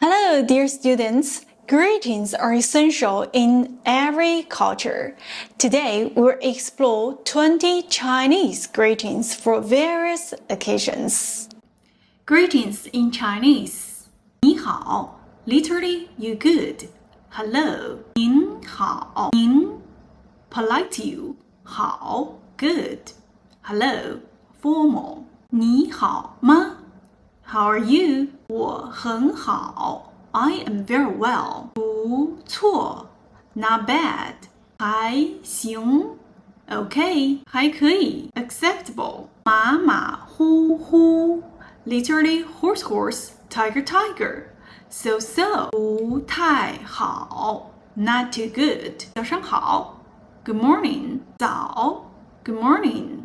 Hello, dear students. Greetings are essential in every culture. Today, we'll explore 20 Chinese greetings for various occasions. Greetings in Chinese. 你好 literally you good. Hello. 您好您 polite you. 好 good. Hello. Formal. 你好吗 How are you? 我很好 I am very well. 不错 Not bad. 还行 Okay. 还可以 Acceptable. 马马虎虎 Literally horse, tiger. So, 不太好 Not too good. 早上好 Good morning. 早 Good morning.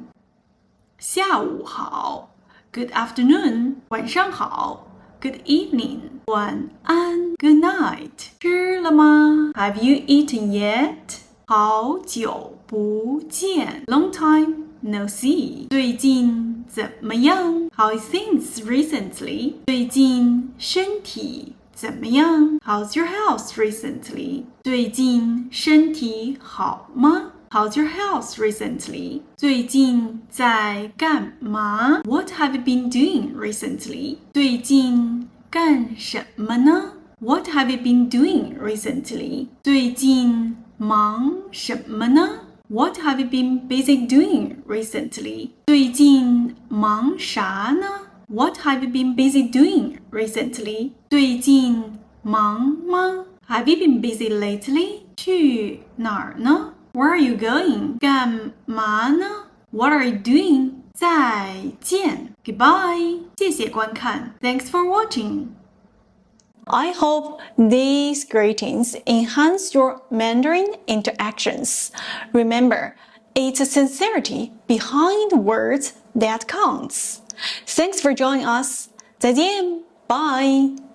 下午好 Good afternoon. 晚上好 Good evening. 晚安 Good night. 吃了吗 Have you eaten yet? 好久不见 Long time no see. 最近怎么样 How is things recently? 最近身体怎么样 How's your health recently? 最近身体好吗How's your health recently? 最近在干嘛 What have you been doing recently? 最近干什么呢 What have you been doing recently? 最近忙什么呢 What have you been busy doing recently? 最近忙啥呢 What have you been busy doing recently? 最近忙吗 Have you been busy lately? 去哪儿呢Where are you going? 干嘛呢 What are you doing? 再见 Goodbye. 谢谢观看 Thanks for watching. I hope these greetings enhance your Mandarin interactions. Remember, it's sincerity behind words that counts. Thanks for joining us. 再见 Bye.